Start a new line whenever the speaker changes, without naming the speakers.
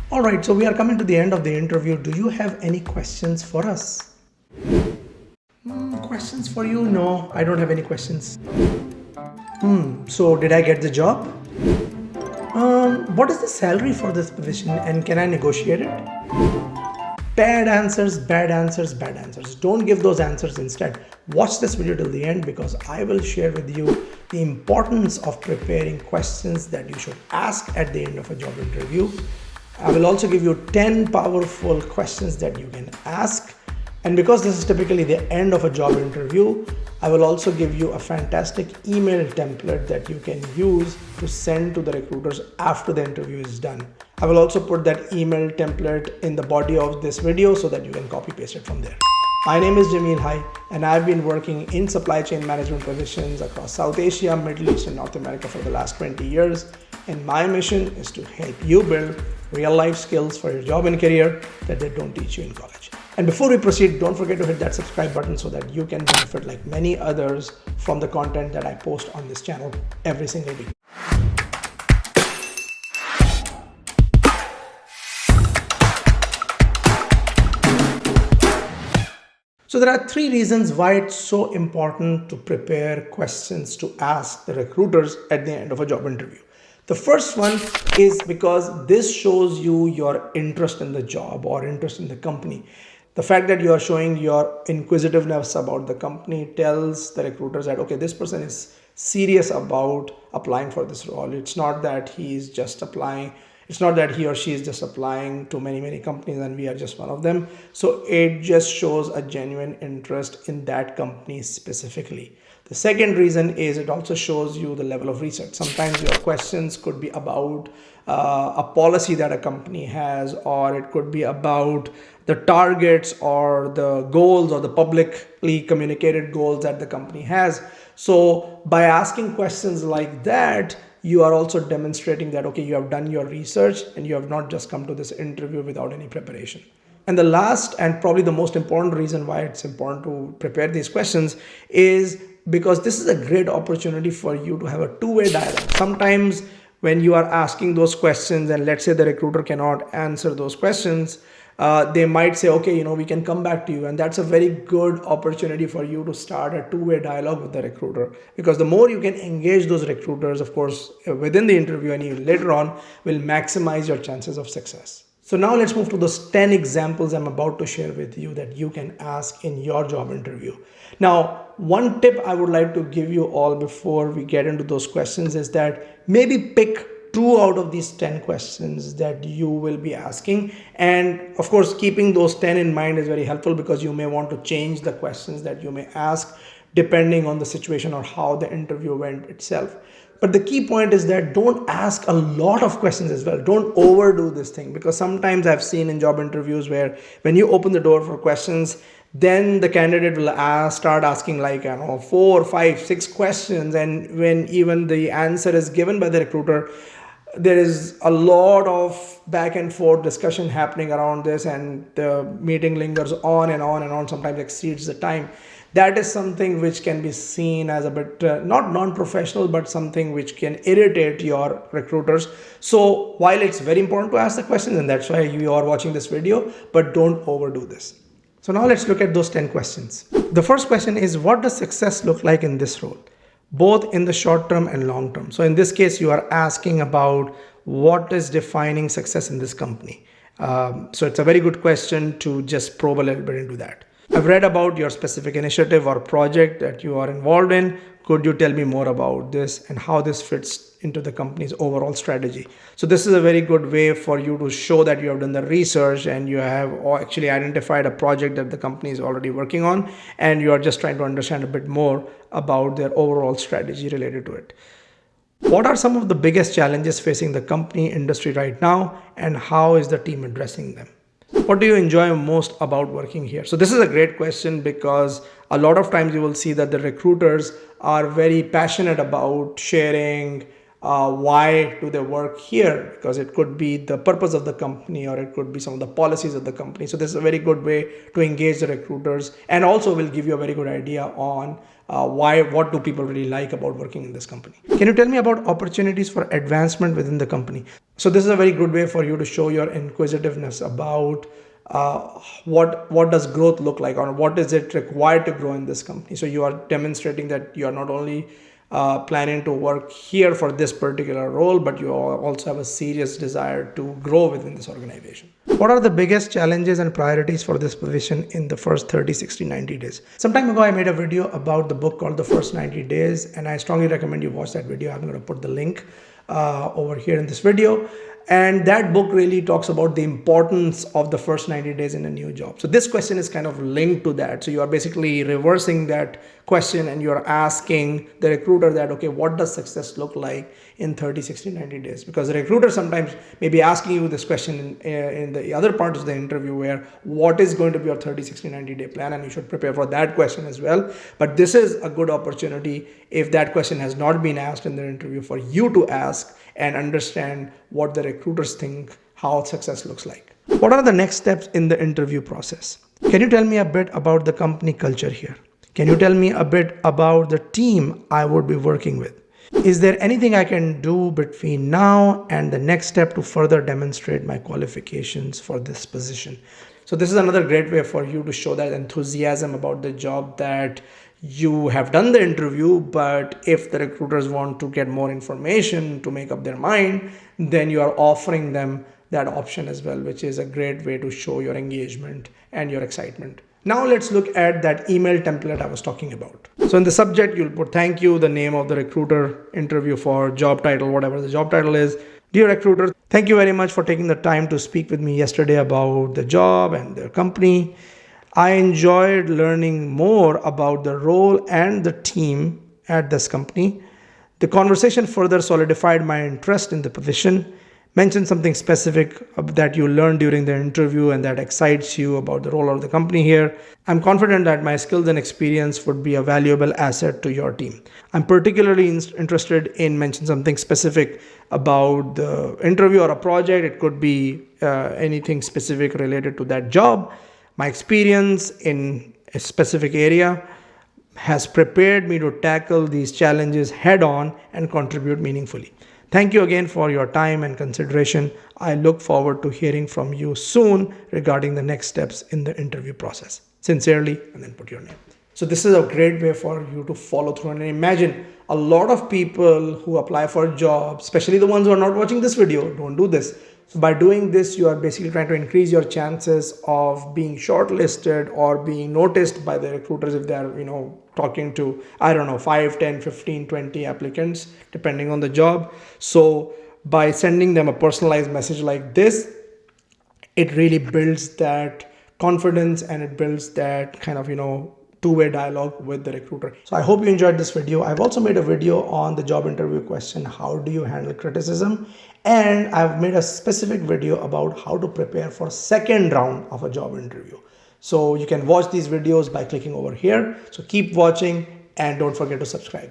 All right, so we are coming to the end of the interview. Do you have any questions for us? Questions for you? No, I don't have any questions. So did I get the job? What is the salary for this position and can I negotiate it? Bad answers, bad answers, bad answers. Don't give those answers instead. Watch this video till the end because I will share with you the importance of preparing questions that you should ask at the end of a job interview. I will also give you 10 powerful questions that you can ask. And because this is typically the end of a job interview, I will also give you a fantastic email template that you can use to send to the recruiters after the interview is done. I will also put that email template in the body of this video so that you can copy paste it from there. My name is Jameel Hai and I've been working in supply chain management positions across South Asia, Middle East and North America for the last 20 years. And my mission is to help you build real life skills for your job and career that they don't teach you in college. And before we proceed, don't forget to hit that subscribe button so that you can benefit like many others from the content that I post on this channel every single week. So there are 3 reasons why it's so important to prepare questions to ask the recruiters at the end of a job interview. The first one is because this shows you your interest in the job or interest in the company. The fact that you are showing your inquisitiveness about the company tells the recruiters that, okay, this person is serious about applying for this role. It's not that he's just applying. It's not that he or she is just applying to many companies and we are just one of them. So it just shows a genuine interest in that company specifically. The second reason is it also shows you the level of research. Sometimes your questions could be about a policy that a company has, or it could be about the targets or the goals or the publicly communicated goals that the company has. So by asking questions like that, you are also demonstrating that, okay, you have done your research and you have not just come to this interview without any preparation. And the last and probably the most important reason why it's important to prepare these questions is because this is a great opportunity for you to have a two-way dialogue. Sometimes when you are asking those questions and let's say the recruiter cannot answer those questions, they might say, okay, we can come back to you. And that's a very good opportunity for you to start a two-way dialogue with the recruiter, because the more you can engage those recruiters, of course, within the interview and even later on, will maximize your chances of success. So now let's move to those 10 examples I'm about to share with you that you can ask in your job interview. Now, one tip I would like to give you all before we get into those questions is that maybe pick 2 out of these 10 questions that you will be asking. And of course, keeping those 10 in mind is very helpful because you may want to change the questions that you may ask depending on the situation or how the interview went itself. But the key point is that don't ask a lot of questions as well. Don't overdo this thing, because sometimes I've seen in job interviews where when you open the door for questions, then the candidate will start asking like 4, 5, 6 questions. And when even the answer is given by the recruiter, there is a lot of back and forth discussion happening around this, and the meeting lingers on and on and on, sometimes exceeds the time. That is something which can be seen as a bit not non-professional, but something which can irritate your recruiters. So while it's very important to ask the questions, and that's why you are watching this video, but don't overdo this. So now let's look at those 10 questions. The first question is, what does success look like in this role, both in the short term and long term? So in this case, you are asking about what is defining success in this company. So it's a very good question to just probe a little bit into that. I've read about your specific initiative or project that you are involved in. Could you tell me more about this and how this fits into the company's overall strategy? So this is a very good way for you to show that you have done the research and you have actually identified a project that the company is already working on, and you are just trying to understand a bit more about their overall strategy related to it. What are some of the biggest challenges facing the company industry right now, and how is the team addressing them? What do you enjoy most about working here? So this is a great question, because a lot of times you will see that the recruiters are very passionate about sharing why do they work here, because it could be the purpose of the company or it could be some of the policies of the company. So this is a very good way to engage the recruiters, and also will give you a very good idea on what do people really like about working in this company. Can you tell me about opportunities for advancement within the company? So this is a very good way for you to show your inquisitiveness about what does growth look like, or what is it required to grow in this company. So you are demonstrating that you are not only planning to work here for this particular role, but you also have a serious desire to grow within this organization. What are the biggest challenges and priorities for this position in the first 30, 60, 90 days? Some time ago, I made a video about the book called The First 90 Days, and I strongly recommend you watch that video. I'm going to put the link over here in this video. And that book really talks about the importance of the first 90 days in a new job. So this question is kind of linked to that. So you are basically reversing that question and you're asking the recruiter that, okay, what does success look like in 30, 60, 90 days? Because the recruiter sometimes may be asking you this question in the other parts of the interview, where what is going to be your 30, 60, 90 day plan? And you should prepare for that question as well. But this is a good opportunity, if that question has not been asked in the interview, for you to ask and understand what the recruiters think how success looks like. What are the next steps in the interview process? Can you tell me a bit about the company culture here? Can you tell me a bit about the team I would be working with? Is there anything I can do between now and the next step to further demonstrate my qualifications for this position? So this is another great way for you to show that enthusiasm about the job, that you have done the interview, but if the recruiters want to get more information to make up their mind, then you are offering them that option as well, which is a great way to show your engagement and your excitement. Now let's look at that email template I was talking about. So in the subject, you'll put thank you, the name of the recruiter, interview for, job title, whatever the job title is. Dear recruiter, thank you very much for taking the time to speak with me yesterday about the job and the company. I enjoyed learning more about the role and the team at this company. The conversation further solidified my interest in the position. Mention something specific that you learned during the interview and that excites you about the role of the company here. I'm confident that my skills and experience would be a valuable asset to your team. I'm particularly interested in mentioning something specific about the interview or a project. It could be anything specific related to that job. My experience in a specific area has prepared me to tackle these challenges head on and contribute meaningfully. Thank you again for your time and consideration. I look forward to hearing from you soon regarding the next steps in the interview process. Sincerely, and then put your name. So this is a great way for you to follow through. And imagine a lot of people who apply for jobs, especially the ones who are not watching this video, don't do this. So by doing this, you are basically trying to increase your chances of being shortlisted or being noticed by the recruiters if they're, talking to, 5, 10, 15, 20 applicants, depending on the job. So by sending them a personalized message like this, it really builds that confidence and it builds that kind of, two-way dialogue with the recruiter. So I hope you enjoyed this video. I've also made a video on the job interview question, how do you handle criticism? And I've made a specific video about how to prepare for second round of a job interview. So you can watch these videos by clicking over here. So keep watching and don't forget to subscribe.